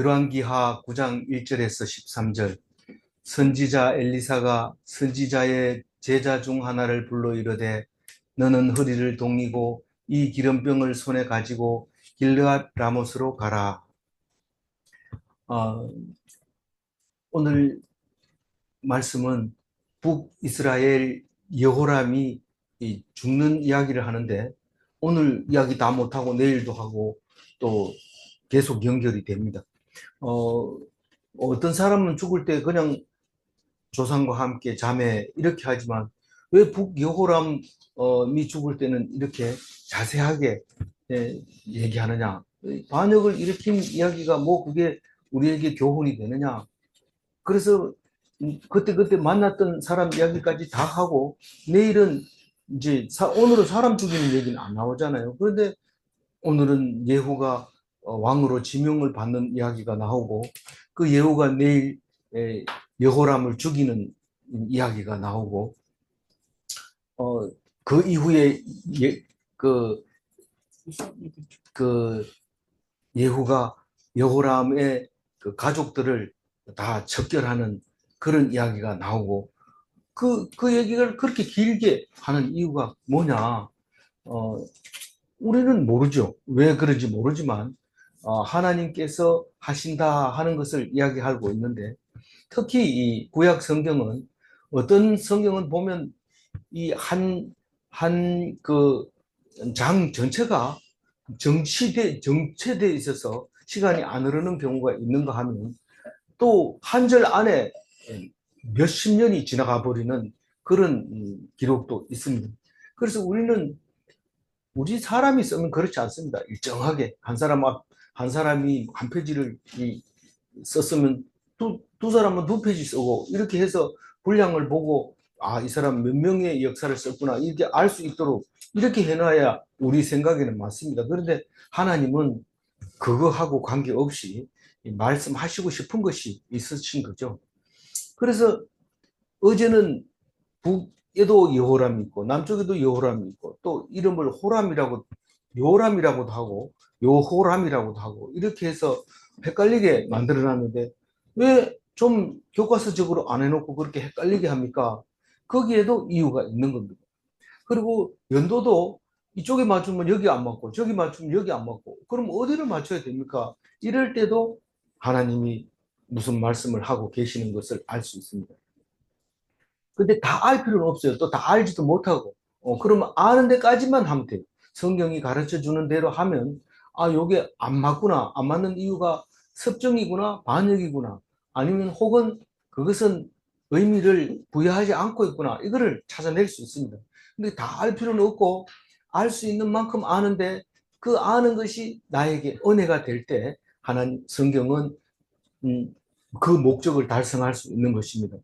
열왕기하 9장 1절에서 13절. 선지자 엘리사가 선지자의 제자 중 하나를 불러 이르되 너는 허리를 동이고 이 기름병을 손에 가지고 길르앗 라못으로 가라. 어, 오늘 말씀은 북이스라엘 여호람이 죽는 이야기를 하는데, 오늘 이야기 다 못하고 내일도 하고 또 계속 연결이 됩니다. 어떤 사람은 죽을 때 그냥 조상과 함께 자매 이렇게 하지만, 왜 북여호람이 죽을 때는 이렇게 자세하게 얘기하느냐? 반역을 일으킨 이야기가 뭐 그게 우리에게 교훈이 되느냐? 그래서 그때 만났던 사람 이야기까지 다 하고, 내일은 이제 오늘은 사람 죽이는 얘기는 안 나오잖아요. 그런데 오늘은 예후가 왕으로 지명을 받는 이야기가 나오고, 그 예후가 내일 여호람을 죽이는 이야기가 나오고, 그 이후에 그, 그 예후가 여호람의 그 가족들을 다 척결하는 그런 이야기가 나오고, 그 얘기를 그렇게 길게 하는 이유가 뭐냐? 우리는 모르죠. 왜 그런지 모르지만, 하나님께서 하신다 하는 것을 이야기하고 있는데, 특히 이 구약 성경은, 어떤 성경은 보면 이 그 장 전체가 정체돼 있어서 시간이 안 흐르는 경우가 있는가 하면, 또 한 절 안에 몇십 년이 지나가 버리는 그런 기록도 있습니다. 그래서 우리 사람이 쓰면 그렇지 않습니다. 일정하게 한 사람이 한 페이지를 썼으면 두 사람은 두 페이지 쓰고, 이렇게 해서 분량을 보고 이 사람 몇 명의 역사를 썼구나 이렇게 알 수 있도록 이렇게 해놔야 우리 생각에는 맞습니다. 그런데 하나님은 그거하고 관계없이 말씀하시고 싶은 것이 있으신 거죠. 그래서 어제는 북에도 여호람이 있고 남쪽에도 여호람이 있고, 또 이름을 요람이라고도 하고 요호람이라고도 하고, 이렇게 해서 헷갈리게 만들어 놨는데, 왜 좀 교과서적으로 안 해놓고 그렇게 헷갈리게 합니까? 거기에도 이유가 있는 겁니다. 그리고 연도도 이쪽에 맞추면 여기 안 맞고 저기 맞추면 여기 안 맞고, 그럼 어디를 맞춰야 됩니까? 이럴 때도 하나님이 무슨 말씀을 하고 계시는 것을 알 수 있습니다. 근데 다 알 필요는 없어요. 또 다 알지도 못하고. 그러면 아는 데까지만 하면 돼요. 성경이 가르쳐 주는 대로 하면, 요게 안 맞구나. 안 맞는 이유가 섭정이구나, 반역이구나. 아니면 혹은 그것은 의미를 부여하지 않고 있구나. 이거를 찾아낼 수 있습니다. 근데 다 알 필요는 없고, 알 수 있는 만큼 아는데, 그 아는 것이 나에게 은혜가 될 때, 성경은 그 목적을 달성할 수 있는 것입니다.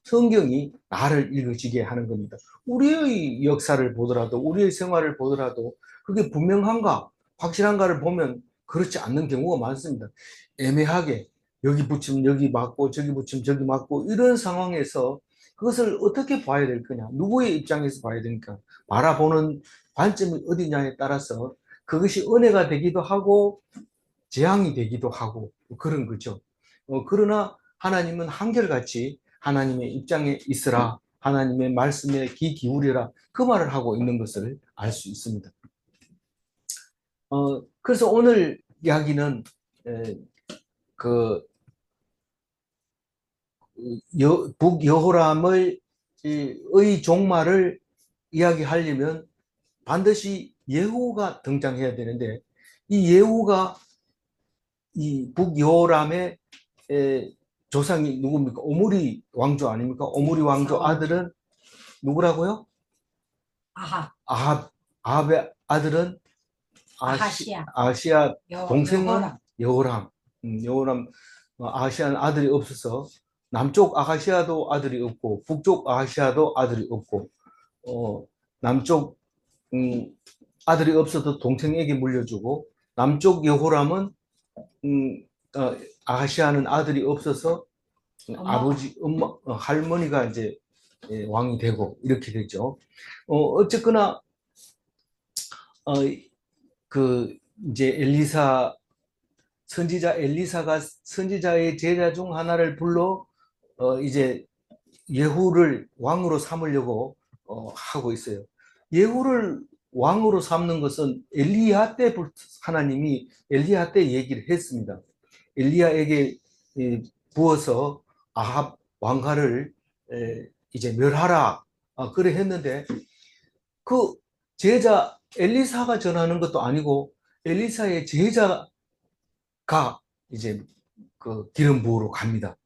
성경이 나를 읽어지게 하는 겁니다. 우리의 역사를 보더라도, 우리의 생활을 보더라도, 그게 분명한가, 확실한가를 보면 그렇지 않는 경우가 많습니다. 애매하게 여기 붙이면 여기 맞고 저기 붙이면 저기 맞고, 이런 상황에서 그것을 어떻게 봐야 될 거냐, 누구의 입장에서 봐야 되니까, 바라보는 관점이 어디냐에 따라서 그것이 은혜가 되기도 하고 재앙이 되기도 하고 그런 거죠. 그러나 하나님은 한결같이 하나님의 입장에 있으라, 하나님의 말씀에 귀 기울여라, 그 말을 하고 있는 것을 알 수 있습니다. 그래서 오늘 이야기는 그 북여호람의 의 종말을 이야기하려면 반드시 예후가 등장해야 되는데, 이 예후가 이 북여호람의 조상이 누굽니까? 오므리 왕조 아닙니까? 오므리 왕조 아들은 누구라고요? 아합. 아합의 아들은 아시아. 동생은 여호람. 여호람. 아시아는 아들이 없어서 남쪽 아하시아도 아들이 없고 북쪽 아하시아도 아들이 없고, 남쪽 아들이 없어도 동생에게 물려주고, 남쪽 여호람은 음, 아하시아는 아들이 없어서 아버지, 엄마, 할머니가 이제 왕이 되고 이렇게 되죠. 어쨌거나 어, 그 이제 엘리사 선지자 엘리사가 선지자의 제자 중 하나를 불러 이제 예후를 왕으로 삼으려고 하고 있어요. 예후를 왕으로 삼는 것은 엘리야 때 하나님이 엘리야 때 얘기를 했습니다. 엘리야에게 부어서 아합 왕가를 이제 멸하라 그래 했는데 그 제자 엘리사가 전하는 것도 아니고 엘리사의 제자가 이제 그 기름 부으러 갑니다.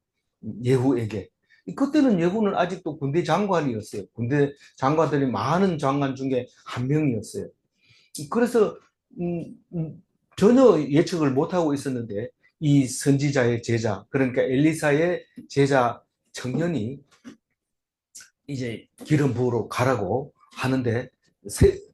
예후에게. 그때는 예후는 아직도 군대 장관이었어요. 군대 장관들이 많은 장관 중에 한 명이었어요. 그래서 전혀 예측을 못하고 있었는데 이 선지자의 제자, 그러니까 엘리사의 제자 청년이 이제 기름 부으러 가라고 하는데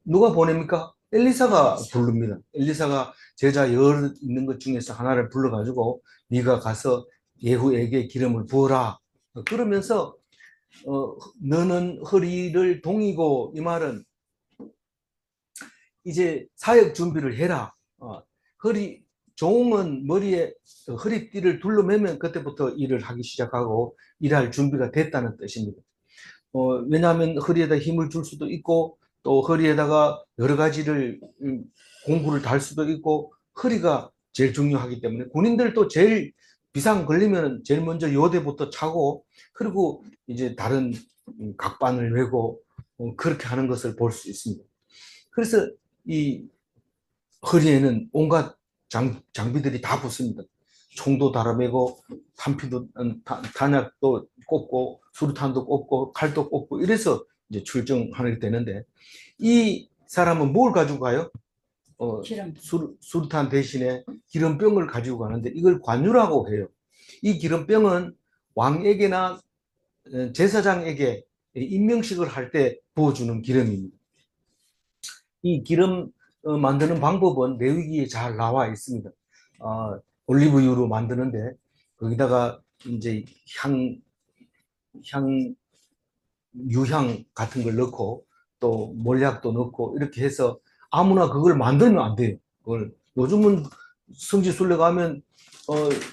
누가 보냅니까? 엘리사가 부릅니다. 엘리사가 제자 열 있는 것 중에서 하나를 불러가지고 네가 가서 예후에게 기름을 부어라. 그러면서 너는 허리를 동이고, 이 말은 이제 사역 준비를 해라. 종은 머리에 허리띠를 둘러매면 그때부터 일을 하기 시작하고 일할 준비가 됐다는 뜻입니다. 왜냐하면 허리에다 힘을 줄 수도 있고 또 허리에다가 여러 가지를 공구를 달 수도 있고 허리가 제일 중요하기 때문에 군인들도 제일 비상 걸리면 제일 먼저 요대부터 차고 그리고 이제 다른 각반을 메고 그렇게 하는 것을 볼 수 있습니다. 그래서 이 허리에는 온갖 장비들이 다 붙습니다. 총도 달아매고 탄약도 꽂고 수류탄도 꽂고 칼도 꽂고 이래서 이제 출정하게 되는데 이 사람은 뭘 가지고 가요? 수류탄 대신에 기름병을 가지고 가는데 이걸 관유라고 해요. 이 기름병은 왕에게나 제사장에게 임명식을 할 때 부어주는 기름입니다. 이 기름 만드는 방법은 레위기에 잘 나와 있습니다. 올리브유로 만드는데 거기다가 이제 유향 같은 걸 넣고 또 몰약도 넣고 이렇게 해서 아무나 그걸 만들면 안 돼요. 그걸 요즘은 성지순례 가면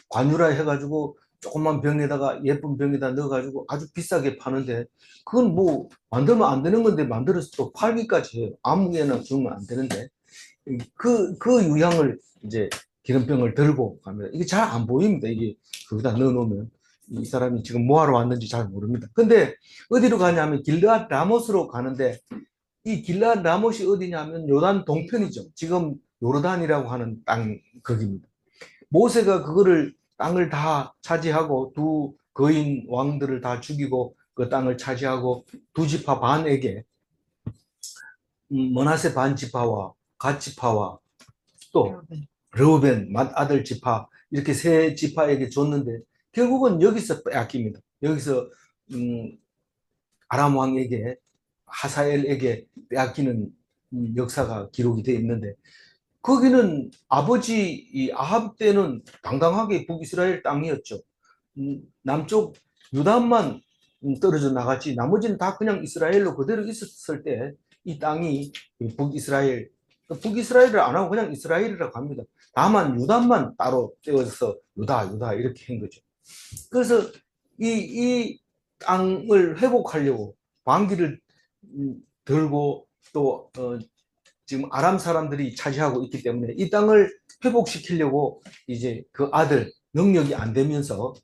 관유라 해가지고 조그만 병에다가 예쁜 병에다 넣어가지고 아주 비싸게 파는데 그건 뭐 만들면 안 되는 건데 만들어서 또 팔기까지 해요. 아무개나 주면 안 되는데 그 유향을 이제 기름병을 들고 갑니다. 이게 잘 안 보입니다. 이게 거기다 넣어놓으면 이 사람이 지금 뭐하러 왔는지 잘 모릅니다. 근데 어디로 가냐면 길르앗 라못으로 가는데 이 길르앗 라못이 어디냐면 요단 동편이죠. 지금 요르단이라고 하는 땅 거기입니다. 모세가 그거를 땅을 다 차지하고 두 거인 왕들을 다 죽이고 그 땅을 차지하고 두 지파 반에게 머나세 반 지파와 갓 지파와 또 르우벤 맏아들 지파 이렇게 세 지파에게 줬는데 결국은 여기서 빼앗깁니다. 여기서 아람 왕에게 하사엘에게 빼앗기는 역사가 기록이 되어 있는데 거기는 아버지 이 아합 때는 당당하게 북이스라엘 땅이었죠. 남쪽 유다만 떨어져 나갔지 나머지는 다 그냥 이스라엘로 그대로 있었을 때 이 땅이 북이스라엘을 안 하고 그냥 이스라엘이라고 합니다. 다만 유다만 따로 떼어서 유다 이렇게 한 거죠. 그래서 이 땅을 회복하려고 방기를 들고 또 지금 아람 사람들이 차지하고 있기 때문에 이 땅을 회복시키려고 이제 그 아들 능력이 안 되면서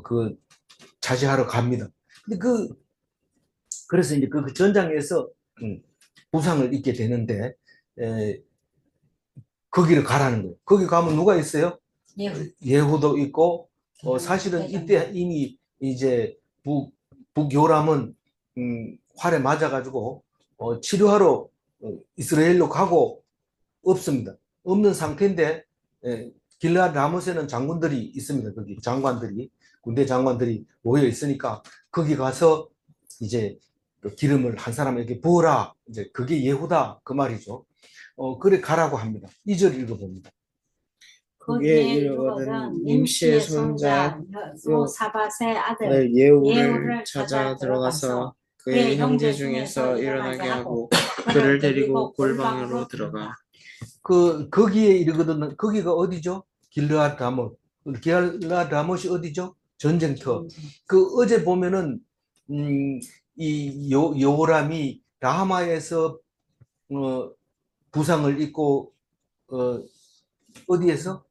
그 차지하러 갑니다. 근데 그래서 이제 그 전장에서 부상을 입게 되는데 거기를 가라는 거예요. 거기 가면 누가 있어요? 예후도 있고 사실은 이때 이미 이제 북요람은 활에 맞아가지고 치료하러 이스라엘로 가고 없습니다. 없는 상태인데 길르앗 라못에는 장군들이 있습니다. 거기 장관들이 군대 장관들이 모여 있으니까 거기 가서 이제 기름을 한 사람에게 부어라. 이제 그게 예후다 그 말이죠. 그래 가라고 합니다. 2절 읽어봅니다. 거기에 이르거든 님시의 손자 요사밧의 아들 예후를 찾아 들어가서 그의 형제 중에서 일어나게 하고 그를 데리고 골방으로 들어가. 거기에 이르거든 거기가 어디죠? 길르앗 다못. 길르앗 다못이 어디죠? 전쟁터. 그 어제 보면은 이 여호람이 라마에서 부상을 입고 어, 어디에서?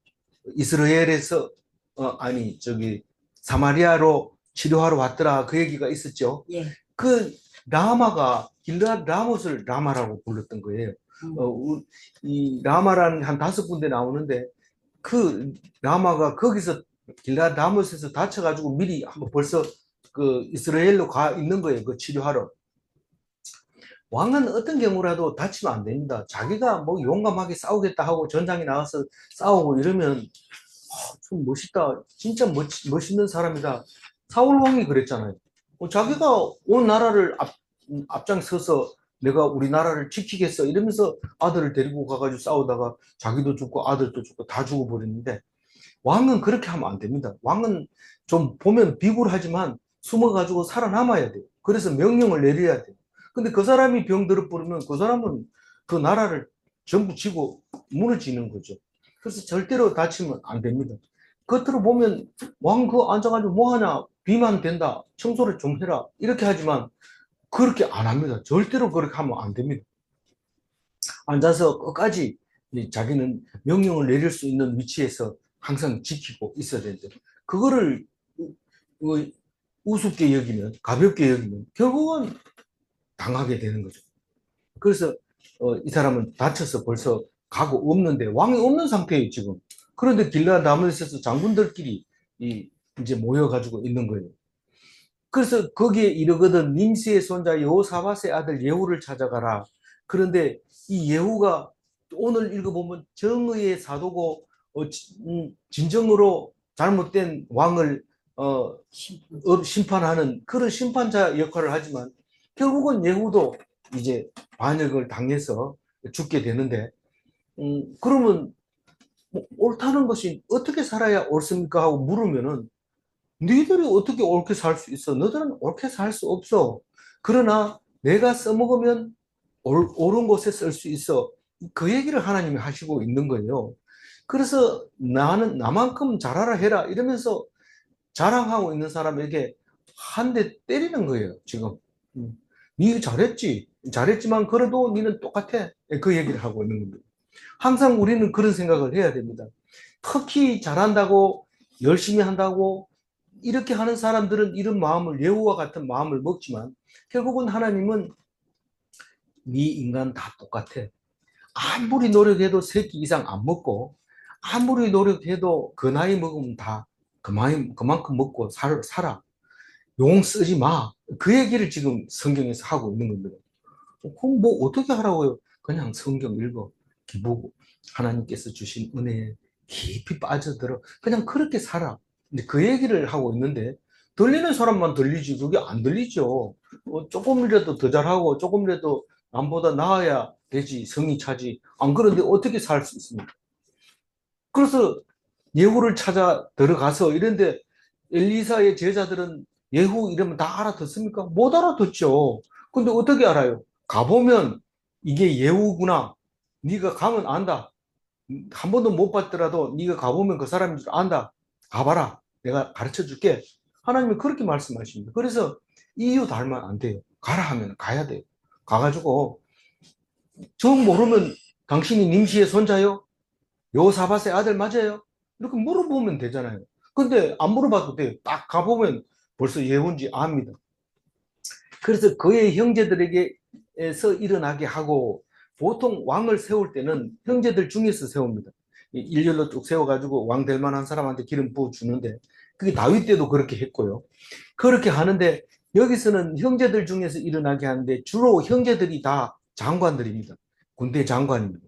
이스라엘에서 아니 저기 사마리아로 치료하러 왔더라 그 얘기가 있었죠. 예. 그 라마가 길르앗 라못을 라마라고 불렀던 거예요. 이 라마라는 한 5군데 나오는데 그 라마가 거기서 길르앗 라못에서 다쳐가지고 미리 한번 벌써 그 이스라엘로 가 있는 거예요. 그 치료하러. 왕은 어떤 경우라도 다치면 안 됩니다. 자기가 뭐 용감하게 싸우겠다 하고 전장에 나가서 싸우고 이러면 좀 멋있다. 진짜 멋있는 사람이다. 사울 왕이 그랬잖아요. 자기가 온 나라를 앞장서서 내가 우리나라를 지키겠어 이러면서 아들을 데리고 가가지고 싸우다가 자기도 죽고 아들도 죽고 다 죽어버렸는데 왕은 그렇게 하면 안 됩니다. 왕은 좀 보면 비굴하지만 숨어가지고 살아남아야 돼요. 그래서 명령을 내려야 돼요. 근데 그 사람이 병들어 버리면 그 사람은 그 나라를 전부 지고 무너지는 거죠. 그래서 절대로 다치면 안 됩니다. 겉으로 보면 왕 그거 앉아가지고 뭐하냐 비만 된다 청소를 좀 해라 이렇게 하지만 그렇게 안 합니다. 절대로 그렇게 하면 안 됩니다. 앉아서 끝까지 자기는 명령을 내릴 수 있는 위치에서 항상 지키고 있어야 되는데 그거를 우습게 여기면 가볍게 여기면 결국은 당하게 되는 거죠. 그래서 이 사람은 다쳐서 벌써 가고 없는데 왕이 없는 상태예요 지금. 그런데 길르앗 다못에서 장군들끼리 이제 모여가지고 있는 거예요. 그래서 거기에 이르거든 nim시의 손자 여호사밧의 아들 예후를 찾아가라. 그런데 이 예후가 오늘 읽어보면 정의의 사도고 진정으로 잘못된 왕을 심판하는 그런 심판자 역할을 하지만 결국은 예후도 이제 반역을 당해서 죽게 되는데 그러면 뭐 옳다는 것이 어떻게 살아야 옳습니까 하고 물으면은 너희들이 어떻게 옳게 살 수 있어? 너희들은 옳게 살 수 없어. 그러나 내가 써먹으면 옳은 곳에 쓸 수 있어. 그 얘기를 하나님이 하시고 있는 거예요. 그래서 나는 나만큼 잘하라 해라 이러면서 자랑하고 있는 사람에게 한 대 때리는 거예요, 지금. 니 잘했지. 잘했지만 그래도 니는 똑같아. 그 얘기를 하고 있는 겁니다. 항상 우리는 그런 생각을 해야 됩니다. 특히 잘한다고 열심히 한다고 이렇게 하는 사람들은 이런 마음을 예후와 같은 마음을 먹지만 결국은 하나님은 네 인간 다 똑같아. 아무리 노력해도 3끼 이상 안 먹고 아무리 노력해도 그 나이 먹으면 다 그만큼 먹고 살아. 용 쓰지 마. 그 얘기를 지금 성경에서 하고 있는 겁니다. 그럼 뭐 어떻게 하라고요? 그냥 성경 읽어. 기보고 하나님께서 주신 은혜에 깊이 빠져들어. 그냥 그렇게 살아. 근데 그 얘기를 하고 있는데 들리는 사람만 들리지 그게 안 들리죠. 조금이라도 더 잘하고 조금이라도 남보다 나아야 되지 성이 차지. 안 그런데 어떻게 살 수 있습니까? 그래서 예후를 찾아 들어가서 이런데 엘리사의 제자들은 예후 이러면 다 알아듣습니까? 못 알아듣죠. 근데 어떻게 알아요? 가보면 이게 예후구나. 네가 가면 안다. 한 번도 못 봤더라도 네가 가보면 그 사람인 줄 안다. 가봐라. 내가 가르쳐 줄게. 하나님이 그렇게 말씀하십니다. 그래서 이유 달면 안 돼요. 가라 하면 가야 돼요. 가가지고 정 모르면 당신이 nim시의 손자요? 여호사밧의 아들 맞아요? 이렇게 물어보면 되잖아요. 근데 안 물어봐도 돼요. 딱 가보면 벌써 예후인지 압니다. 그래서 그의 형제들에게서 일어나게 하고 보통 왕을 세울 때는 형제들 중에서 세웁니다. 일렬로 쭉 세워가지고 왕 될 만한 사람한테 기름 부어주는데 그게 다윗 때도 그렇게 했고요. 그렇게 하는데 여기서는 형제들 중에서 일어나게 하는데 주로 형제들이 다 장관들입니다. 군대 장관입니다.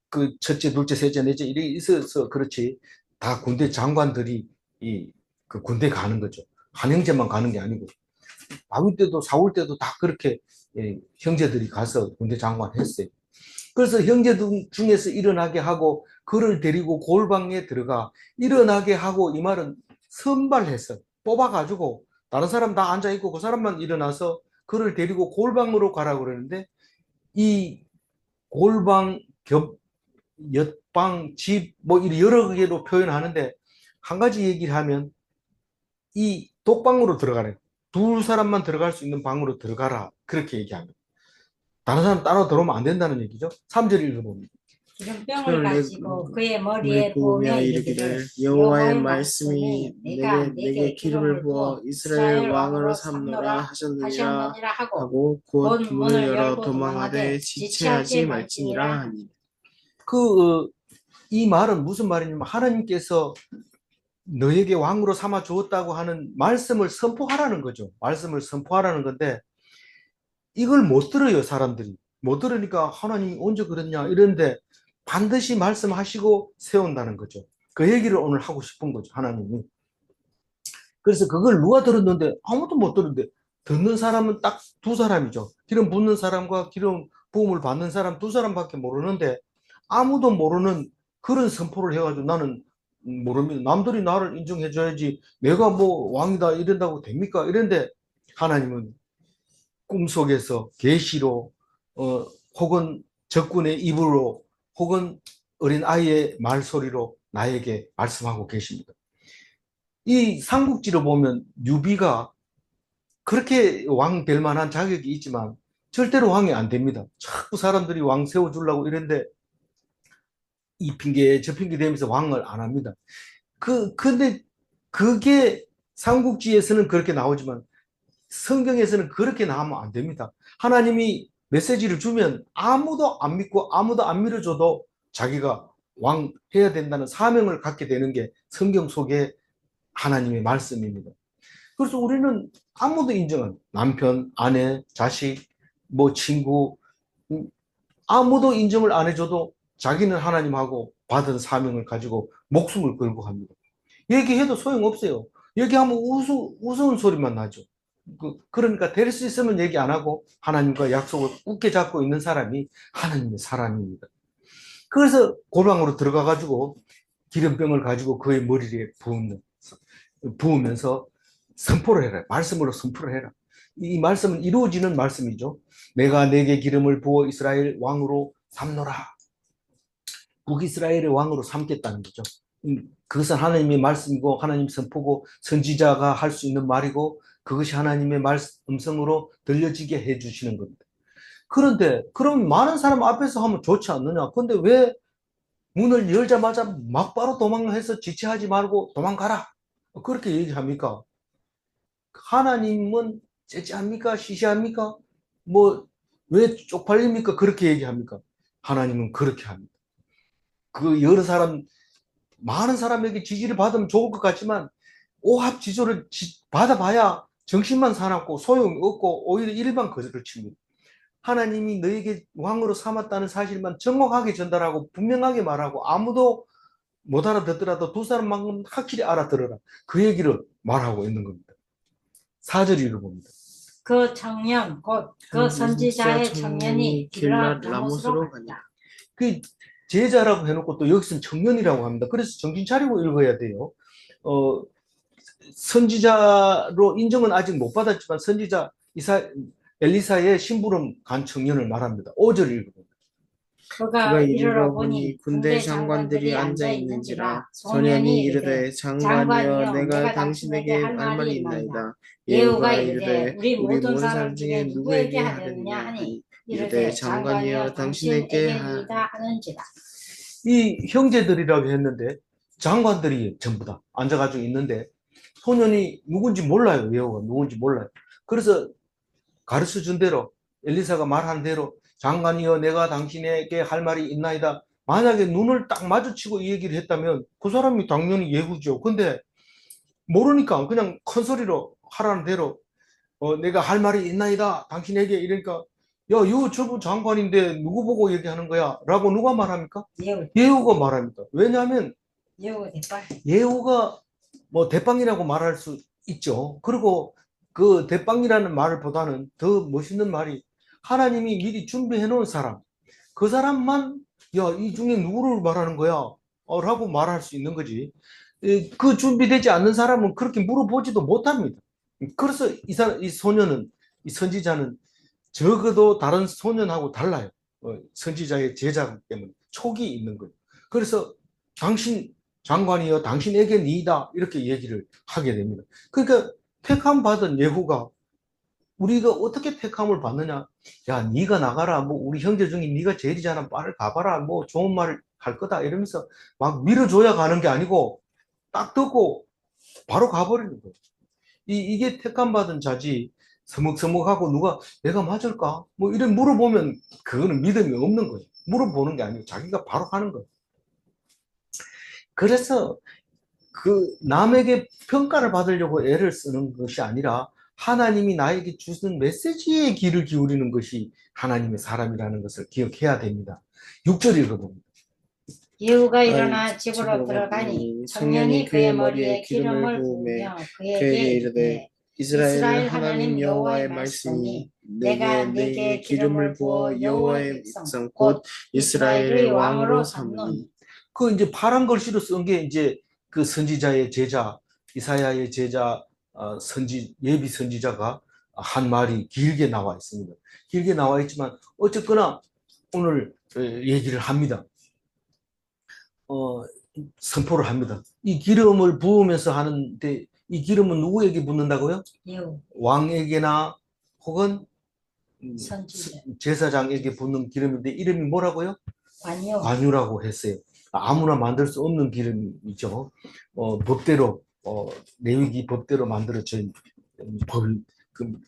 그 첫째, 둘째, 셋째, 넷째 이렇게 있어서 그렇지 다 군대 장관들이 그 군대 가는 거죠. 한 형제만 가는 게 아니고 다윗 때도 사울 때도 다 그렇게 형제들이 가서 군대 장관 했어요. 그래서 형제 중에서 일어나게 하고 그를 데리고 골방에 들어가 일어나게 하고 이 말은 선발해서 뽑아가지고 다른 사람 다 앉아있고 그 사람만 일어나서 그를 데리고 골방으로 가라 그러는데 이 골방 옆방, 집, 뭐 여러 개로 표현하는데 한 가지 얘기를 하면 이 독방으로 들어가래. 두 사람만 들어갈 수 있는 방으로 들어가라. 그렇게 얘기합니다. 다른 사람 따로 들어오면 안 된다는 얘기죠. 3절 읽어봅니다. 기름병을 가지고 그의 머리에 머리에 부으며 부으며 이르기를 이르기를 여호와의 여호와의 말씀이 말씀이 내게 기름을 부어 이스라엘 왕으로 삼노라 하셨느니라 하고 곧 문을 열어 도망하되 지체하지 말지니라 하니. 이 말은 무슨 말이냐면 하나님께서 너에게 왕으로 삼아 주었다고 하는 말씀을 선포하라는 거죠. 말씀을 선포하라는 건데 이걸 못 들어요, 사람들이. 못 들으니까 하나님이 언제 그랬냐 이런데 반드시 말씀하시고 세운다는 거죠. 그 얘기를 오늘 하고 싶은 거죠, 하나님이. 그래서 그걸 누가 들었는데 아무도 못 들었는데 듣는 사람은 딱 두 사람이죠. 기름 붓는 사람과 기름 부음을 받는 사람 두 사람밖에 모르는데 아무도 모르는 그런 선포를 해가지고 나는 모릅니다. 남들이 나를 인정해줘야지 내가 뭐 왕이다 이런다고 됩니까? 이런데 하나님은 꿈속에서 계시로 혹은 적군의 입으로 혹은 어린 아이의 말소리로 나에게 말씀하고 계십니다. 이 삼국지로 보면 유비가 그렇게 왕 될 만한 자격이 있지만 절대로 왕이 안 됩니다. 자꾸 사람들이 왕 세워주려고 이런데 이 핑계 저 핑계 대면서 왕을 안 합니다. 근데 그게 삼국지에서는 그렇게 나오지만 성경에서는 그렇게 나오면 안 됩니다. 하나님이 메시지를 주면 아무도 안 믿고 아무도 안 밀어줘도 자기가 왕 해야 된다는 사명을 갖게 되는 게 성경 속의 하나님의 말씀입니다. 그래서 우리는 아무도 인정한 남편, 아내, 자식, 뭐 친구 아무도 인정을 안 해줘도 자기는 하나님하고 받은 사명을 가지고 목숨을 걸고 합니다. 얘기해도 소용없어요. 얘기하면 우스운 소리만 나죠. 그러니까 될 수 있으면 얘기 안 하고 하나님과 약속을 굳게 잡고 있는 사람이 하나님의 사람입니다. 그래서 골방으로 들어가 가지고 기름병을 가지고 그의 머리에 부으면서 선포를 해라. 말씀으로 선포를 해라. 이 말씀은 이루어지는 말씀이죠. 내가 내게 기름을 부어 이스라엘 왕으로 삼노라. 북이스라엘의 왕으로 삼겠다는 거죠. 그것은 하나님의 말씀이고 하나님 선포고 선지자가 할 수 있는 말이고 그것이 하나님의 음성으로 들려지게 해주시는 겁니다. 그런데 그럼 많은 사람 앞에서 하면 좋지 않느냐? 근데 왜 문을 열자마자 막바로 도망해서 지체하지 말고 도망가라? 그렇게 얘기합니까? 하나님은 째째합니까? 시시합니까? 뭐 왜 쪽팔립니까? 그렇게 얘기합니까? 하나님은 그렇게 합니다. 여러 사람 많은 사람에게 지지를 받으면 좋을 것 같지만 오합지졸을 받아봐야 정신만 사납고 소용이 없고 오히려 일반 거짓을 칩니다. 하나님이 너에게 왕으로 삼았다는 사실만 정확하게 전달하고 분명하게 말하고 아무도 못 알아듣더라도 두 사람만큼 확실히 알아들어라. 그 얘기를 말하고 있는 겁니다. 4절 읽어봅니다. 그 청년 곧 그 선지자의 청년이 길랏 라못으로 갔다. 그 제자라고 해놓고 또 여기서는 청년이라고 합니다. 그래서 정신 차리고 읽어야 돼요. 선지자로 인정은 아직 못 받았지만 선지자 엘리사의 심부름 간 청년을 말합니다. 5절 읽어봅니다. 그가 이르러 보니 군대 장관들이 앉아 있는지라 소년이 이르되 장관이여 내가 당신에게 할 말이 있나이다. 예후가 이르되 우리 모든 사람 중에 누구에게 하려느냐 하니 이르되 장관이여 당신에게이다 하는지라. 이 형제들이라고 했는데 장관들이 전부 다 앉아가지고 있는데 소년이 누군지 몰라요. 예후가 누군지 몰라요. 그래서 가르쳐 준 대로 엘리사가 말한 대로 장관이여 내가 당신에게 할 말이 있나이다. 만약에 눈을 딱 마주치고 이 얘기를 했다면 그 사람이 당연히 예후죠. 근데 모르니까 그냥 큰 소리로 하라는 대로 내가 할 말이 있나이다. 당신에게 이러니까 야, 요 저분 장관인데 누구 보고 얘기하는 거야? 라고 누가 말합니까? 예후가 말합니다. 왜냐하면 예후가 뭐 대빵이라고 말할 수 있죠. 그리고 그 대빵이라는 말보다는 더 멋있는 말이 하나님이 미리 준비해 놓은 사람, 그 사람만 야, 이 중에 누구를 말하는 거야? 라고 말할 수 있는 거지. 그 준비되지 않는 사람은 그렇게 물어보지도 못합니다. 그래서 이 소년은, 이 선지자는 적어도 다른 소년하고 달라요. 선지자의 제자이기 때문에 촉이 있는 거예요. 그래서 당신 장관이여 당신에게 니이다 이렇게 얘기를 하게 됩니다. 그러니까 택함 받은 예후가 우리가 어떻게 택함을 받느냐? 야, 네가 나가라. 뭐 우리 형제 중에 네가 제일이잖아. 빨리 가봐라. 뭐 좋은 말 할 거다. 이러면서 막 밀어줘야 가는 게 아니고 딱 듣고 바로 가버리는 거예요. 이게 택함 받은 자지. 서먹서먹하고 누가 내가 맞을까? 뭐 이런 물어보면 그거는 믿음이 없는 거예요. 물어보는 게 아니고 자기가 바로 하는 거예요. 그래서 그 남에게 평가를 받으려고 애를 쓰는 것이 아니라 하나님이 나에게 주신 메시지에 귀를 기울이는 것이 하나님의 사람이라는 것을 기억해야 됩니다. 6절 읽어봅니다. 예후가 일어나 집으로 들어가니 청년이 그의 머리에 기름을 부으며 그에게 이르되 이스라엘 하나님 여호와의 말씀이 내가 네게 기름을 부어 여호와의 백성 곧 이스라엘의 왕으로 삼노니. 그 이제 파란 글씨로 쓴 게 이제 그 선지자의 제자 이사야의 제자 예비 선지자가 한 말이 길게 나와 있습니다. 길게 나와 있지만 어쨌거나 오늘 얘기를 합니다. 선포를 합니다. 이 기름을 부으면서 하는데 이 기름은 누구에게 붓는다고요? 예후. 왕에게나 혹은 선지자. 제사장에게 붓는 기름인데 이름이 뭐라고요? 관유. 관유라고 했어요. 아무나 만들 수 없는 기름이죠. 법대로 레위기 법대로 만들어진 법.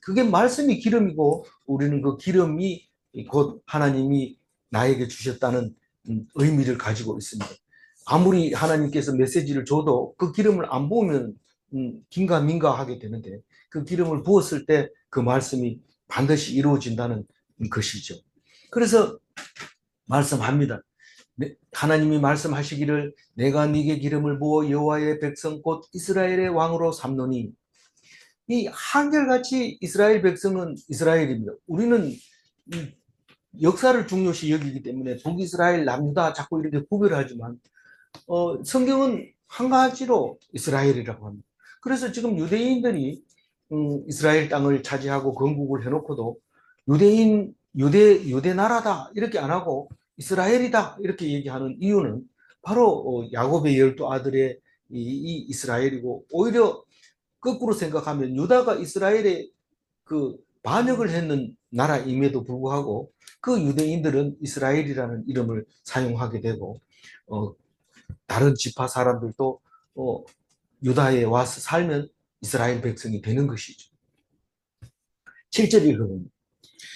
그게 말씀이 기름이고 우리는 그 기름이 곧 하나님이 나에게 주셨다는 의미를 가지고 있습니다. 아무리 하나님께서 메시지를 줘도 그 기름을 안 부으면 긴가민가 하게 되는데 그 기름을 부었을 때 그 말씀이 반드시 이루어진다는 것이죠. 그래서 말씀합니다. 하나님이 말씀하시기를 내가 네게 기름을 부어 여호와의 백성 곧 이스라엘의 왕으로 삼노니. 이 한결같이 이스라엘 백성은 이스라엘입니다. 우리는 역사를 중요시 여기기 때문에 북이스라엘 남유다 자꾸 이렇게 구별을 하지만 성경은 한 가지로 이스라엘이라고 합니다. 그래서 지금 유대인들이 이스라엘 땅을 차지하고 건국을 해놓고도 유대 나라다 이렇게 안 하고 이스라엘이다 이렇게 얘기하는 이유는 바로 야곱의 12아들의 이 이스라엘이고 오히려 거꾸로 생각하면 유다가 이스라엘의 그 반역을 했는 나라임에도 불구하고 그 유대인들은 이스라엘이라는 이름을 사용하게 되고 다른 지파 사람들도 유다에 와서 살면 이스라엘 백성이 되는 것이죠. 7절 읽어봅니다.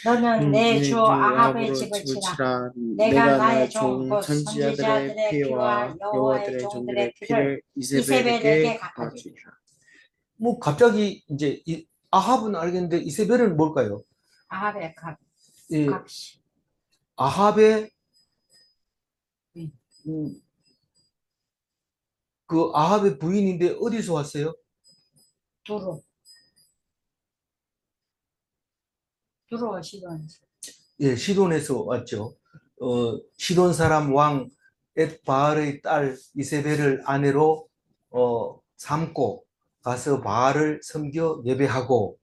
너는 내 주 아합의 집을 치라. 내가 나의 종 곧 선지자들의 피와 여호와의 종들의 피를 이세벨에게 갚아주리라. 뭐 갑자기 이제 아합은 알겠는데 이세벨은 뭘까요? 아합의 값. 예, 값이. 아합의 그 아합의 부인인데 어디서 왔어요? 두로 시돈에서. 예, 시돈에서 왔죠. 시돈 사람 왕 엣바알의 딸 이세벨을 아내로 삼고 가서 바알을 섬겨 예배하고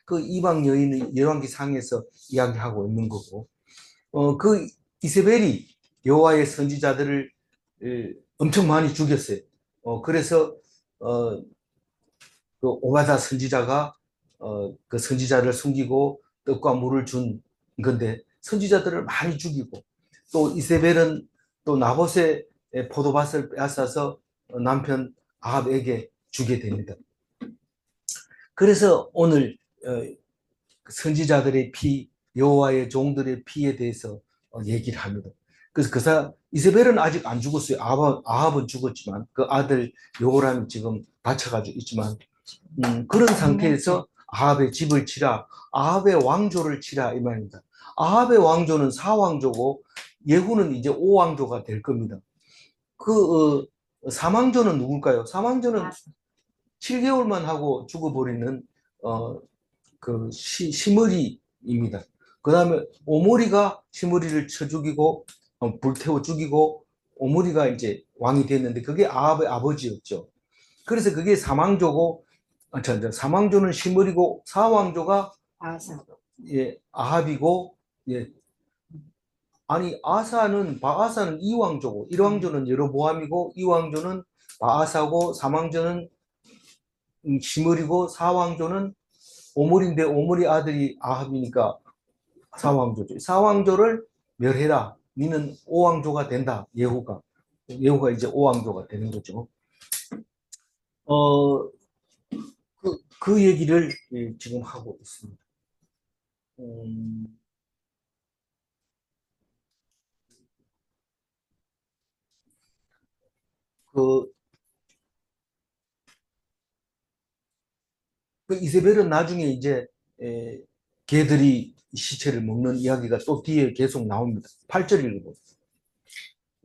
그 이방 여인의 열왕기상에서 이야기하고 있는 거고 그 이세벨이 여호와의 선지자들을 엄청 많이 죽였어요. 그래서 그 오바다 선지자가 그 선지자를 숨기고 떡과 물을 준 건데 선지자들을 많이 죽이고 또 이세벨은 또 나봇의 포도밭을 빼앗아서 남편 아합에게 주게 됩니다. 그래서 오늘 선지자들의 피, 여호와의 종들의 피에 대해서 얘기를 합니다. 그래서 이세벨은 아직 안 죽었어요. 아합은 죽었지만 그 아들 요호람이 지금 다쳐가지고 있지만 그런 상태에서 아합의 집을 치라, 아합의 왕조를 치라 이 말입니다. 아합의 왕조는 4왕조고 예후는 이제 5왕조가 될 겁니다. 그 사망조는 누굴까요? 사망조는 7개월만 하고 죽어버리는 그 시므리입니다. 그 다음에 오므리가 시므리를 쳐 죽이고 불태워 죽이고 오므리가 이제 왕이 됐는데 그게 아합의 아버지였죠. 그래서 그게 사망조고 사망조는 시므리고 사왕조가 아합이고 아니 바아사는 2왕조고 1왕조는 여로보암이고 2왕조는 바아사고 3왕조는 시므리고 4왕조는 오므리인데 오므리 아들이 아합이니까 4왕조죠. 4왕조를 멸해라. 니는 5왕조가 된다. 예후가 이제 5왕조가 되는 거죠. 어, 그 얘기를 지금 하고 있습니다. 그, 그 이세벨은 나중에 이제 개들이 시체를 먹는 이야기가 또 뒤에 계속 나옵니다. 8절 읽어보세요.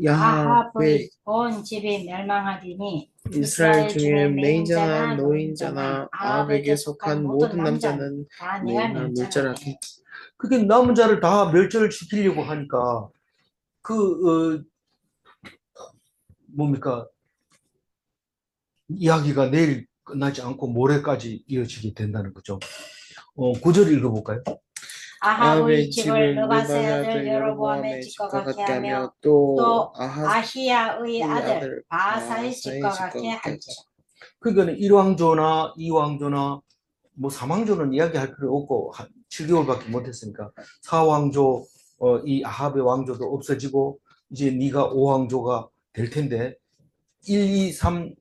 야훼 온 집이 멸망하리니 이스라엘 중에 맹인자나 노인자나 아합에게 속한 모든 남자는 다 내가 내가 멸절하게. 그게 남은 자를 다 멸절시키려고 하니까 뭡니까? 이야기가 내일 끝나지 않고 모레까지 이어지게 된다는 거죠. 9절 읽어볼까요? 아합의 집을 느바세 아들 여로보암의 집과 같게 하며 또 아히야의 아들 바아사의 집과 같게 할지라. 그러니까 1왕조나 2왕조나 뭐 3왕조는 이야기할 필요 없고 7개월밖에 못했으니까 4왕조 이 아합의 왕조도 없어지고 이제 네가 5왕조가 될 텐데 1, 2, 3,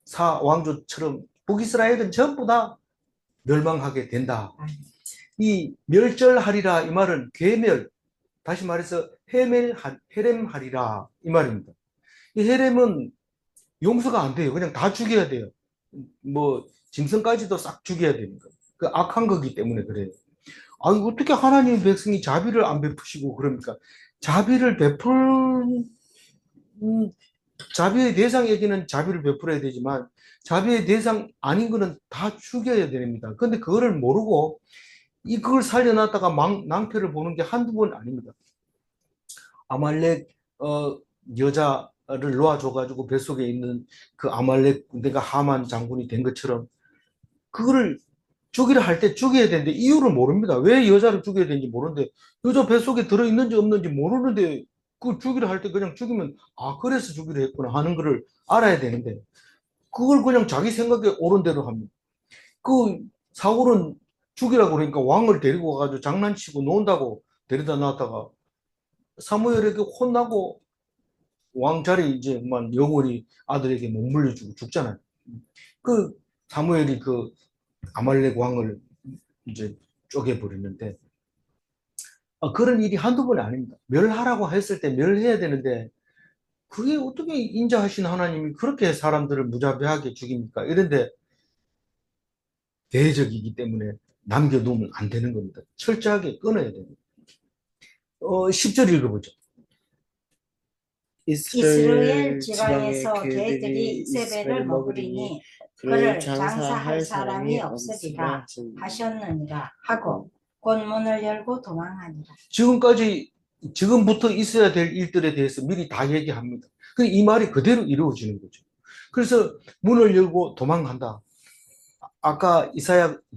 4왕조처럼 북이스라엘은 전부 다 멸망하게 된다. 이 멸절하리라 이 말은 괴멸, 다시 말해서 헤렘하리라 이 말입니다. 이 헤렘은 용서가 안 돼요. 그냥 다 죽여야 돼요. 뭐 짐승까지도 싹 죽여야 됩니다. 그 악한 거기 때문에 그래요. 아니 어떻게 하나님 백성이 자비를 안 베푸시고 그럽니까? 자비를 자비의 대상에게는 자비를 베풀어야 되지만 자비의 대상 아닌 거는 다 죽여야 됩니다. 근데 그거를 모르고 그걸 살려놨다가 낭패를 보는 게 한두 번 아닙니다. 아말렉 여자를 놓아줘가지고 뱃속에 있는 그 아말렉 내가 하만 장군이 된 것처럼 그거를 죽이려 할 때 죽여야 되는데 이유를 모릅니다. 왜 여자를 죽여야 되는지 모르는데 여자 뱃속에 들어있는지 없는지 모르는데 그걸 죽이려 할 때 그냥 죽이면 그래서 죽이려 했구나 하는 거를 알아야 되는데 그걸 그냥 자기 생각에 옳은 대로 합니다. 그 사울은 죽이라고 그러니까 왕을 데리고 가가지고 장난치고 논다고 데려다 놨다가 사무엘에게 혼나고 왕자리 이제 영원히 아들에게 못 물려주고 죽잖아요. 그 사무엘이 그 아말렉 왕을 이제 쪼개버리는데 그런 일이 한두 번이 아닙니다. 멸하라고 했을 때 멸해야 되는데 그게 어떻게 인자하신 하나님이 그렇게 사람들을 무자비하게 죽입니까? 이런데 대적이기 때문에 남겨놓으면 안 되는 겁니다. 철저하게 끊어야 됩니다. 10절 읽어보죠. 이스라엘 지방에서 개들이 이세벨을 먹으리니 그를 장사할 사람이 없으리라 하셨느니라 하고 곧 문을 열고 도망하니라. 지금부터 있어야 될 일들에 대해서 미리 다 얘기합니다. 이 말이 그대로 이루어지는 거죠. 그래서 문을 열고 도망간다. 아까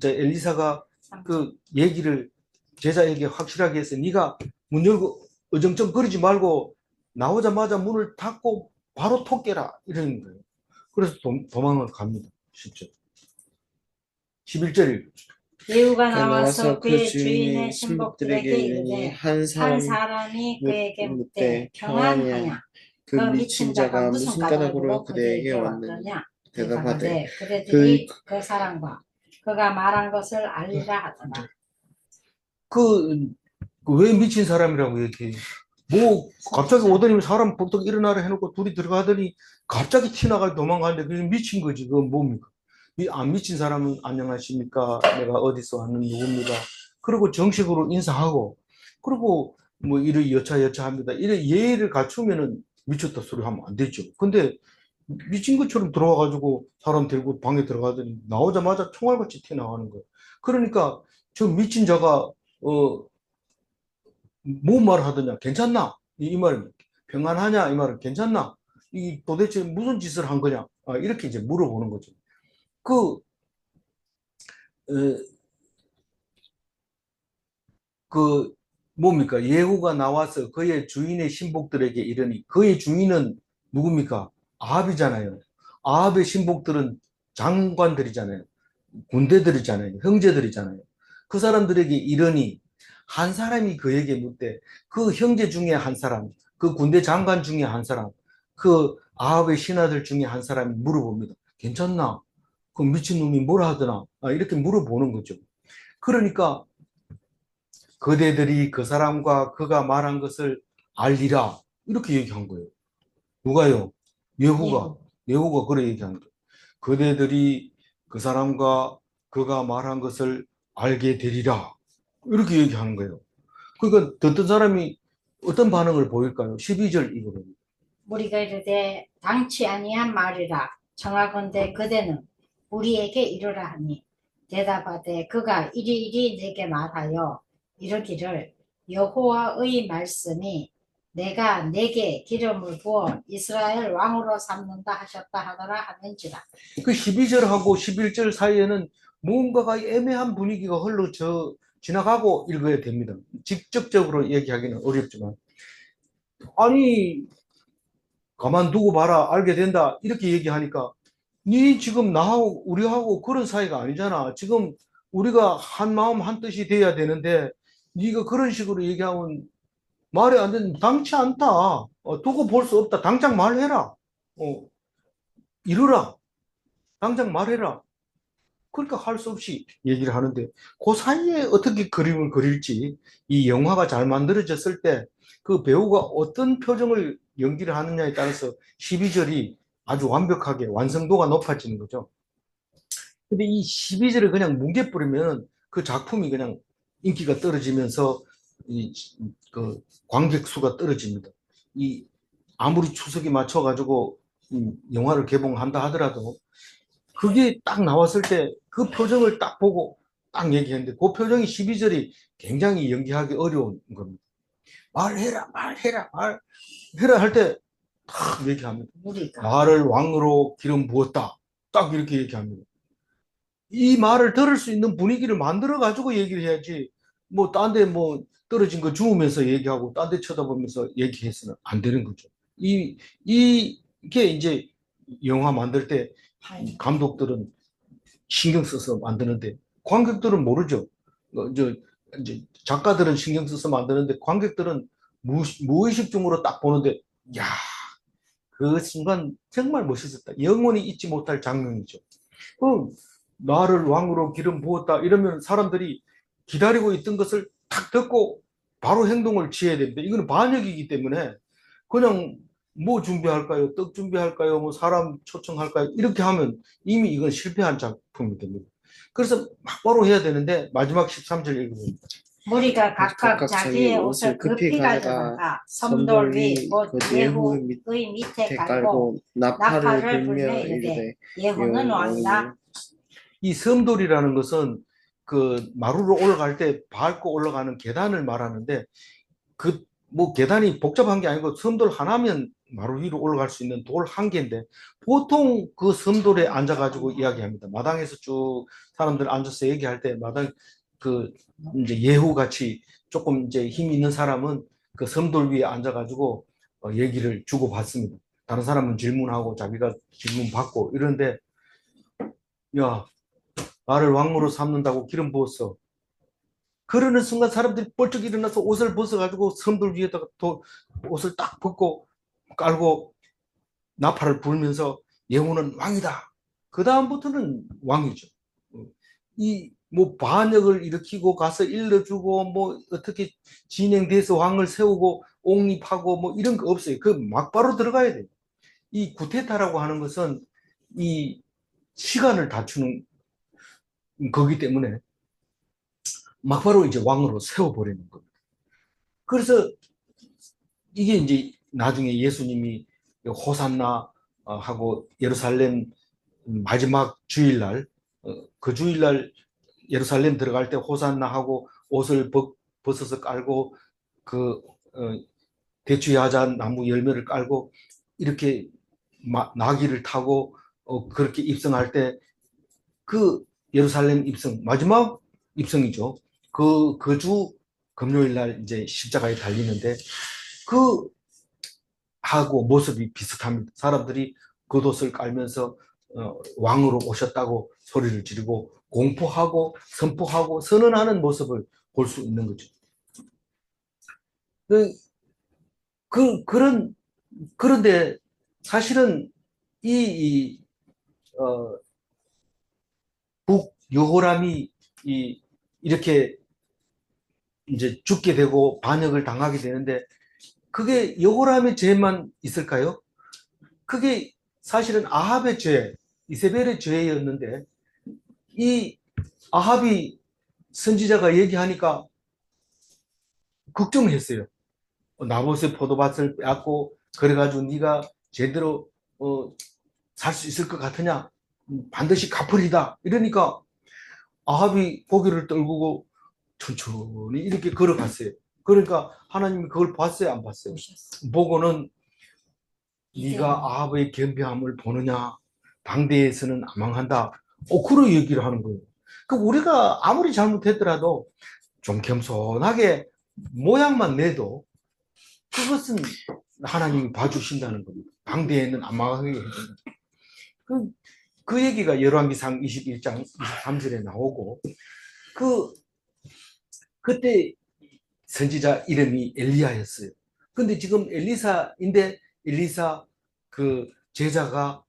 엘리사가 그 얘기를 제자에게 확실하게 해서 네가 문 열고 어정쩡거리지 말고 나오자마자 문을 닫고 바로 토끼라 이러는 거예요. 그래서 도망을 갑니다. 10절. 11절 읽죠. 예후가 나와서 그의 주인의 신복들에게 이르되 한 사람이 그에게 묻되 평안하냐 그 미친 자가 무슨 까닭으로 그대에게 왔느냐 대답하되 그대들이 그 사람과 그가 말한 것을 알리라 하더라. 왜 미친 사람이라고 얘기해요? 뭐 갑자기 오더니 사람 벌떡 일어나라 해놓고 둘이 들어가더니 갑자기 튀나가 도망가는데 그게 미친 거지. 그건 뭡니까? 안 미친 사람은 안녕하십니까? 내가 어디서 왔는 누굽니다. 그리고 정식으로 인사하고 그리고 뭐 이를 여차합니다. 이래 예의를 갖추면은 미쳤다 소리 하면 안 되죠. 근데 미친 것처럼 들어와가지고 사람 들고 방에 들어가더니 나오자마자 총알같이 튀어나가는 거예요. 그러니까 저 미친 자가 뭐 말하더냐? 괜찮나? 이 말입니다. 평안하냐? 이 말은 괜찮나? 이 도대체 무슨 짓을 한 거냐? 이렇게 이제 물어보는 거죠. 그 뭡니까? 예후가 나와서 그의 주인의 신복들에게 이르니 그의 주인은 누굽니까? 아합이잖아요. 아합의 신복들은 장관들이잖아요. 군대들이잖아요. 형제들이잖아요. 그 사람들에게 이르니 한 사람이 그에게 묻되 그 형제 중에 한 사람, 그 군대 장관 중에 한 사람, 그 아합의 신하들 중에 한 사람이 물어봅니다. 괜찮나? 그 미친놈이 뭐라 하더나? 이렇게 물어보는 거죠. 그러니까 그대들이 그 사람과 그가 말한 것을 알리라. 이렇게 얘기한 거예요. 누가요? 예후가. 예후가 그래 얘기한 거예요. 그대들이 그 사람과 그가 말한 것을 알게 되리라. 이렇게 얘기하는 거예요. 그러니까 듣던 사람이 어떤 반응을 보일까요? 12절 이거거든요. 우리가 이르되 당치 아니한 말이라 청하건대 그대는 우리에게 이르라 하니 대답하되 그가 이리 내게 말하여 이르기를 여호와의 말씀이 내가 내게 기름을 부어 이스라엘 왕으로 삼는다 하셨다 하더라 하는지라. 그 12절하고 11절 사이에는 무언가가 애매한 분위기가 지나가고 읽어야 됩니다. 직접적으로 얘기하기는 어렵지만. 아니, 가만두고 봐라, 알게 된다. 이렇게 얘기하니까, 니 지금 나하고, 우리하고 그런 사이가 아니잖아. 지금 우리가 한 마음, 한 뜻이 돼야 되는데, 니가 그런 식으로 얘기하면 말이 안 되는, 당치 않다. 두고 볼 수 없다. 당장 말해라. 이르라. 당장 말해라. 그러니까 할 수 없이 얘기를 하는데 그 사이에 어떻게 그림을 그릴지 이 영화가 잘 만들어졌을 때 그 배우가 어떤 표정을 연기를 하느냐에 따라서 12절이 아주 완벽하게 완성도가 높아지는 거죠. 근데 이 12절을 그냥 뭉개뿌리면 그 작품이 그냥 인기가 떨어지면서 그 관객 수가 떨어집니다. 아무리 추석이 맞춰가지고 영화를 개봉한다 하더라도 그게 딱 나왔을 때 그 표정을 딱 보고 딱 얘기했는데 그 표정이 12절이 굉장히 연기하기 어려운 겁니다. 말해라, 말해라, 말해라 할 때 딱 얘기합니다. 나를 왕으로 기름 부었다. 딱 이렇게 얘기합니다. 이 말을 들을 수 있는 분위기를 만들어 가지고 얘기를 해야지 뭐 딴 데 뭐 떨어진 거 주우면서 얘기하고 딴 데 쳐다보면서 얘기해서는 안 되는 거죠. 이게 이제 영화 만들 때 감독들은 신경 써서 만드는데 관객들은 모르죠. 이제 작가들은 신경 써서 만드는데 관객들은 무의식 중으로 딱 보는데 야, 그 순간 정말 멋있었다. 영원히 잊지 못할 장면이죠. 나를 왕으로 기름 부었다 이러면 사람들이 기다리고 있던 것을 탁 듣고 바로 행동을 취해야 됩니다. 이거는 반역이기 때문에 그냥 뭐 준비할까요? 떡 준비할까요? 뭐 사람 초청할까요? 이렇게 하면 이미 이건 실패한 작품이 됩니다. 그래서 막바로 해야 되는데 마지막 13절 읽어봅니다. 무리가 각각 자기의 옷을 급히 가져다가 섬돌 위 곧 예후의 밑에 깔고 나팔을 불며 이르되 예후는 왕이다. 이 섬돌이라는 것은 그 마루로 올라갈 때 밟고 올라가는 계단을 말하는데 그 뭐 계단이 복잡한 게 아니고 섬돌 하나면 마루 위로 올라갈 수 있는 돌 한 개인데 보통 그 섬돌에 앉아가지고 이야기합니다. 마당에서 쭉 사람들 앉아서 얘기할 때 마당 그 이제 예후 같이 조금 이제 힘 있는 사람은 그 섬돌 위에 앉아가지고 얘기를 주고 받습니다. 다른 사람은 질문하고 자기가 질문 받고 이런데 야 나를 왕으로 삼는다고 기름 부었어. 그러는 순간 사람들이 벌쩍 일어나서 옷을 벗어가지고 섬돌 위에다가 옷을 딱 벗고 깔고 나팔을 불면서 예후는 왕이다. 그 다음부터는 왕이죠. 뭐 반역을 일으키고 가서 일러주고 뭐 어떻게 진행돼서 왕을 세우고 옹립하고 뭐 이런 거 없어요. 그 막바로 들어가야 돼요. 이 구테타라고 하는 것은 이 시간을 다투는 거기 때문에 막바로 이제 왕으로 세워버리는 겁니다. 그래서 이게 이제 나중에 예수님이 호산나 하고 예루살렘 마지막 주일날 그 주일날 예루살렘 들어갈 때 호산나 하고 옷을 벗어서 깔고 그 대추야자 나무 열매를 깔고 이렇게 나귀를 타고 그렇게 입성할 때 그 예루살렘 입성 마지막 입성이죠. 그 주 금요일 날 이제 십자가에 달리는데 그 하고 모습이 비슷합니다. 사람들이 겉옷을 깔면서 왕으로 오셨다고 소리를 지르고 공포하고 선포하고 선언하는 모습을 볼 수 있는 거죠. 그런데 사실은 이 북여호람이 이렇게 이제 죽게 되고 반역을 당하게 되는데 그게 여호람의 죄만 있을까요? 그게 사실은 아합의 죄, 이세벨의 죄였는데 이 아합이 선지자가 얘기하니까 걱정을 했어요. 나봇의 포도밭을 빼앗고 그래가지고 네가 제대로 살 수 있을 것 같으냐? 반드시 갚으리다. 이러니까 아합이 고개를 떨구고 천천히 이렇게 걸어갔어요. 그러니까 하나님이 그걸 봤어요, 안 봤어요? 보고는 네가 아합의 겸비함을 보느냐? 당대에서는 아망한다. 그런 얘기를 하는 거예요. 그 우리가 아무리 잘못했더라도 좀 겸손하게 모양만 내도 그것은 하나님이 봐주신다는 겁니다. 당대에는 아망하게 해준다. 그 얘기가 열왕기상 21장 23절에 나오고 그때 선지자 이름이 엘리야였어요. 근데 지금 엘리사인데 엘리사 그 제자가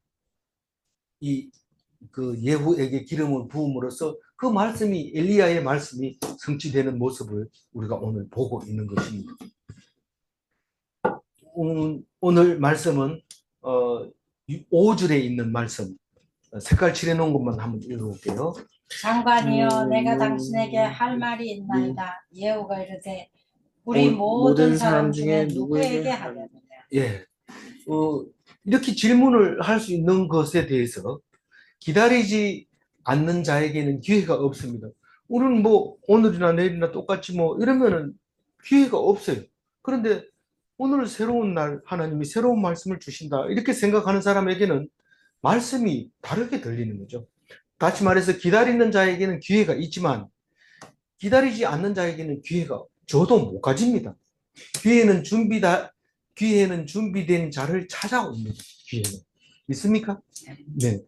그 예후에게 기름을 부음으로써 그 말씀이 엘리야의 말씀이 성취되는 모습을 우리가 오늘 보고 있는 것입니다. 오늘 말씀은 5절에 있는 말씀 색깔 칠해놓은 것만 한번 읽어볼게요. 장관이여 내가 당신에게 할 말이 있나이다. 예후가 이르되 우리 모든 사람 중에 누구에게 하려느냐. 예, 이렇게 질문을 할 수 있는 것에 대해서 기다리지 않는 자에게는 기회가 없습니다. 우리는 뭐 오늘이나 내일이나 똑같이 뭐 이러면은 기회가 없어요. 그런데 오늘 새로운 날 하나님이 새로운 말씀을 주신다 이렇게 생각하는 사람에게는 말씀이 다르게 들리는 거죠. 다시 말해서 기다리는 자에게는 기회가 있지만 기다리지 않는 자에게는 기회가 저도 못 가집니다. 기회는 준비된 자를 찾아옵니다. 기회는. 믿습니까? 네.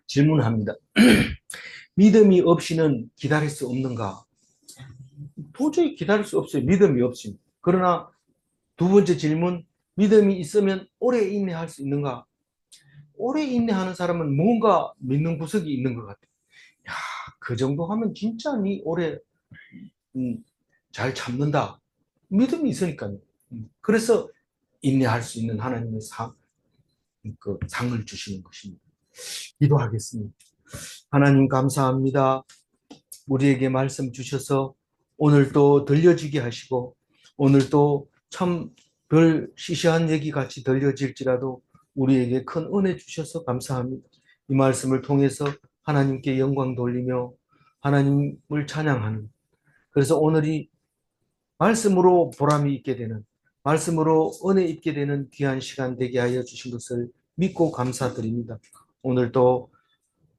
질문합니다. 믿음이 없이는 기다릴 수 없는가? 도저히 기다릴 수 없어요. 믿음이 없이. 그러나 두 번째 질문, 믿음이 있으면 오래 인내할 수 있는가? 오래 인내하는 사람은 뭔가 믿는 구석이 있는 것 같아요. 야, 그 정도 하면 진짜 니 오래 잘 참는다. 믿음이 있으니까요. 그래서 인내할 수 있는 하나님의 상을 주시는 것입니다. 기도하겠습니다. 하나님 감사합니다. 우리에게 말씀 주셔서 오늘도 들려지게 하시고 오늘도 참 별 시시한 얘기 같이 들려질지라도 우리에게 큰 은혜 주셔서 감사합니다. 이 말씀을 통해서 하나님께 영광 돌리며 하나님을 찬양하는 그래서 오늘이 말씀으로 보람이 있게 되는 말씀으로 은혜 있게 되는 귀한 시간 되게 하여 주신 것을 믿고 감사드립니다. 오늘도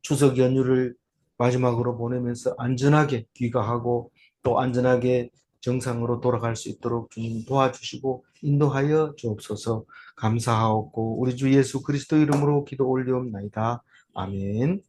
추석 연휴를 마지막으로 보내면서 안전하게 귀가하고 또 안전하게 정상으로 돌아갈 수 있도록 주님 도와주시고 인도하여 주옵소서. 감사하옵고 우리 주 예수 그리스도 이름으로 기도 올리옵나이다. 아멘.